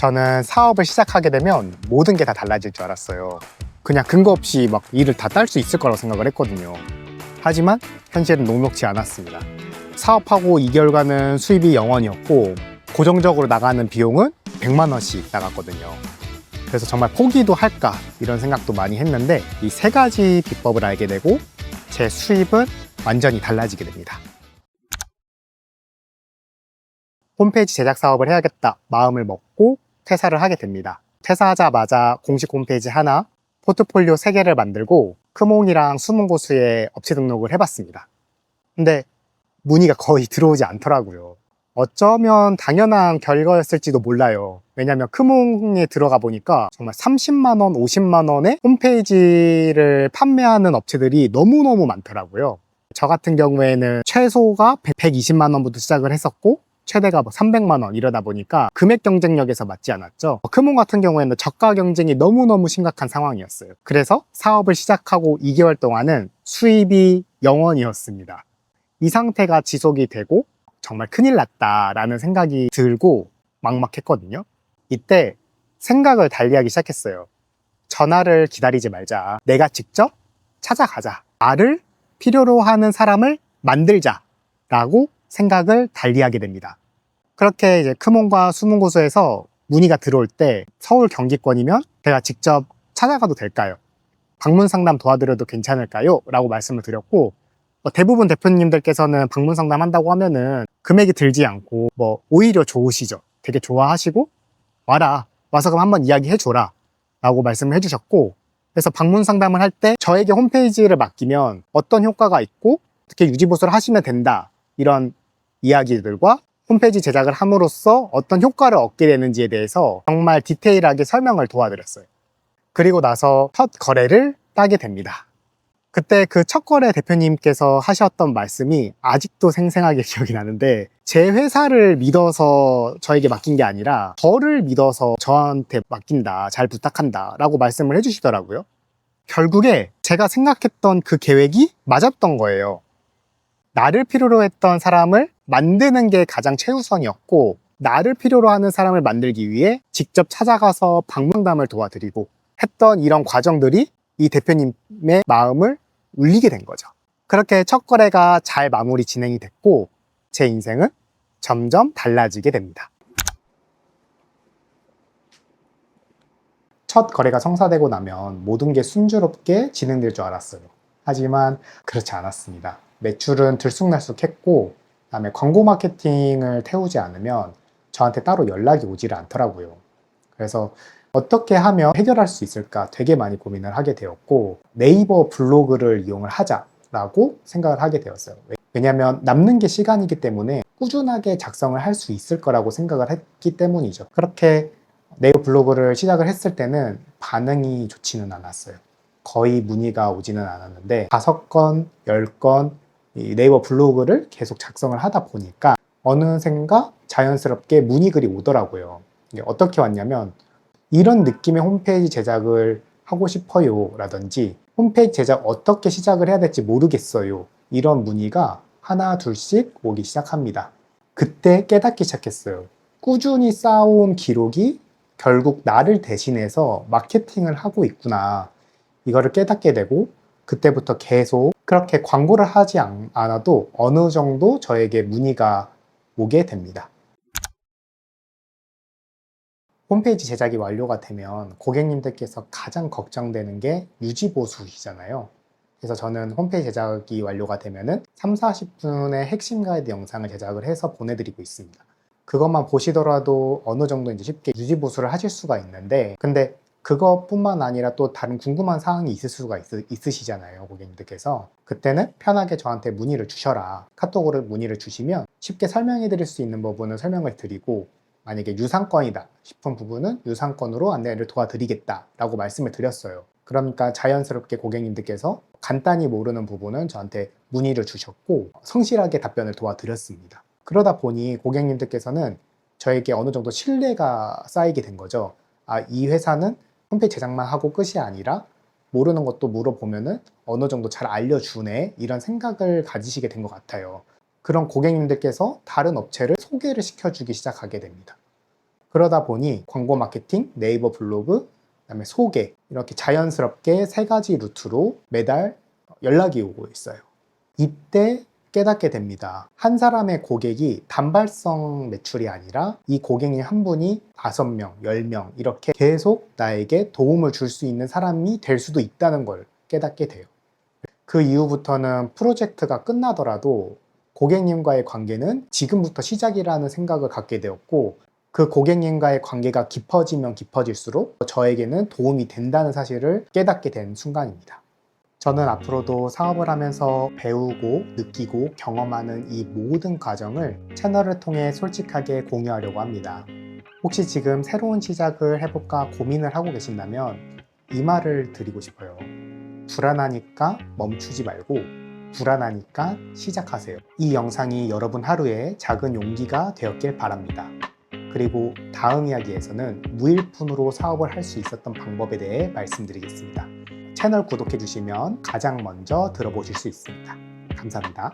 저는 사업을 시작하게 되면 모든 게 다 달라질 줄 알았어요. 그냥 근거 없이 막 일을 다 딸 수 있을 거라고 생각을 했거든요. 하지만 현실은 녹록지 않았습니다. 사업하고 2개월간은 수입이 0원이었고 고정적으로 나가는 비용은 100만 원씩 나갔거든요. 그래서 정말 포기도 할까 이런 생각도 많이 했는데 이 3가지 비법을 알게 되고 제 수입은 완전히 달라지게 됩니다. 홈페이지 제작 사업을 해야겠다 마음을 먹고 퇴사를 하게 됩니다. 퇴사하자마자 공식 홈페이지 하나, 포트폴리오 3개를 만들고 크몽이랑 수문고수에 업체 등록을 해봤습니다. 근데 문의가 거의 들어오지 않더라고요. 어쩌면 당연한 결과였을지도 몰라요. 왜냐면 크몽에 들어가 보니까 정말 30만 원, 50만 원의 홈페이지를 판매하는 업체들이 너무너무 많더라고요. 저 같은 경우에는 최소가 120만 원부터 시작을 했었고 최대가 300만 원 이러다 보니까 금액 경쟁력에서 맞지 않았죠. 크몽 같은 경우에는 저가 경쟁이 너무너무 심각한 상황이었어요. 그래서 사업을 시작하고 2개월 동안은 수입이 0원이었습니다. 이 상태가 지속이 되고 정말 큰일 났다라는 생각이 들고 막막했거든요. 이때 생각을 달리하기 시작했어요. 전화를 기다리지 말자. 내가 직접 찾아가자. 나를 필요로 하는 사람을 만들자라고 생각을 달리하게 됩니다. 그렇게 이제 크몽과 수문고수에서 문의가 들어올 때 서울 경기권이면 제가 직접 찾아가도 될까요? 방문 상담 도와드려도 괜찮을까요? 라고 말씀을 드렸고 대부분 대표님들께서는 방문 상담 한다고 하면은 금액이 들지 않고 오히려 좋으시죠. 되게 좋아하시고 와서 그럼 한번 이야기해줘라 라고 말씀을 해주셨고 그래서 방문 상담을 할 때 저에게 홈페이지를 맡기면 어떤 효과가 있고 어떻게 유지보수를 하시면 된다 이런 이야기들과 홈페이지 제작을 함으로써 어떤 효과를 얻게 되는지에 대해서 정말 디테일하게 설명을 도와드렸어요. 그리고 나서 첫 거래를 따게 됩니다. 그때 그 첫 거래 대표님께서 하셨던 말씀이 아직도 생생하게 기억이 나는데 제 회사를 믿어서 저에게 맡긴 게 아니라 저를 믿어서 저한테 맡긴다, 잘 부탁한다 라고 말씀을 해주시더라고요. 결국에 제가 생각했던 그 계획이 맞았던 거예요. 나를 필요로 했던 사람을 만드는 게 가장 최우선이었고 나를 필요로 하는 사람을 만들기 위해 직접 찾아가서 방문담을 도와드리고 했던 이런 과정들이 이 대표님의 마음을 울리게 된 거죠. 그렇게 첫 거래가 잘 마무리 진행이 됐고 제 인생은 점점 달라지게 됩니다. 첫 거래가 성사되고 나면 모든 게 순조롭게 진행될 줄 알았어요. 하지만 그렇지 않았습니다. 매출은 들쑥날쑥했고 그다음에 광고 마케팅을 태우지 않으면 저한테 따로 연락이 오지를 않더라고요. 그래서 어떻게 하면 해결할 수 있을까 되게 많이 고민을 하게 되었고 네이버 블로그를 이용을 하자라고 생각을 하게 되었어요. 왜냐하면 남는 게 시간이기 때문에 꾸준하게 작성을 할 수 있을 거라고 생각을 했기 때문이죠. 그렇게 네이버 블로그를 시작을 했을 때는 반응이 좋지는 않았어요. 거의 문의가 오지는 않았는데 5건, 10건 네이버 블로그를 계속 작성을 하다 보니까 어느샌가 자연스럽게 문의글이 오더라고요. 이게 어떻게 왔냐면 이런 느낌의 홈페이지 제작을 하고 싶어요 라든지 홈페이지 제작 어떻게 시작을 해야 될지 모르겠어요 이런 문의가 하나 둘씩 오기 시작합니다. 그때 깨닫기 시작했어요. 꾸준히 쌓아온 기록이 결국 나를 대신해서 마케팅을 하고 있구나 이거를 깨닫게 되고 그때부터 계속 그렇게 광고를 하지 않아도 어느 정도 저에게 문의가 오게 됩니다. 홈페이지 제작이 완료가 되면 고객님들께서 가장 걱정되는 게 유지보수이잖아요. 그래서 저는 홈페이지 제작이 완료가 되면은 30-40분의 핵심 가이드 영상을 제작을 해서 보내드리고 있습니다. 그것만 보시더라도 어느 정도 이제 쉽게 유지보수를 하실 수가 있는데 근데 그것뿐만 아니라 또 다른 궁금한 사항이 있을 수가 있으시잖아요 고객님들께서. 그때는 편하게 저한테 문의를 주셔라. 카톡으로 문의를 주시면 쉽게 설명해 드릴 수 있는 부분은 설명을 드리고 만약에 유상권이다 싶은 부분은 유상권으로 안내를 도와드리겠다 라고 말씀을 드렸어요. 그러니까 자연스럽게 고객님들께서 간단히 모르는 부분은 저한테 문의를 주셨고 성실하게 답변을 도와드렸습니다. 그러다 보니 고객님들께서는 저에게 어느 정도 신뢰가 쌓이게 된 거죠. 이 회사는 홈페이지 제작만 하고 끝이 아니라 모르는 것도 물어보면은 어느 정도 잘 알려주네 이런 생각을 가지시게 된 것 같아요. 그런 고객님들께서 다른 업체를 소개를 시켜주기 시작하게 됩니다. 그러다 보니 광고 마케팅, 네이버 블로그, 그다음에 소개 이렇게 자연스럽게 3가지 루트로 매달 연락이 오고 있어요. 이때 깨닫게 됩니다. 한 사람의 고객이 단발성 매출이 아니라 이 고객님 한 분이 5명, 10명 이렇게 계속 나에게 도움을 줄 수 있는 사람이 될 수도 있다는 걸 깨닫게 돼요. 그 이후부터는 프로젝트가 끝나더라도 고객님과의 관계는 지금부터 시작이라는 생각을 갖게 되었고, 그 고객님과의 관계가 깊어지면 깊어질수록 저에게는 도움이 된다는 사실을 깨닫게 된 순간입니다. 저는 앞으로도 사업을 하면서 배우고 느끼고 경험하는 이 모든 과정을 채널을 통해 솔직하게 공유하려고 합니다. 혹시 지금 새로운 시작을 해볼까 고민을 하고 계신다면 이 말을 드리고 싶어요. 불안하니까 멈추지 말고 불안하니까 시작하세요. 이 영상이 여러분 하루에 작은 용기가 되었길 바랍니다. 그리고 다음 이야기에서는 무일푼으로 사업을 할 수 있었던 방법에 대해 말씀드리겠습니다. 채널 구독해 주시면 가장 먼저 들어보실 수 있습니다. 감사합니다.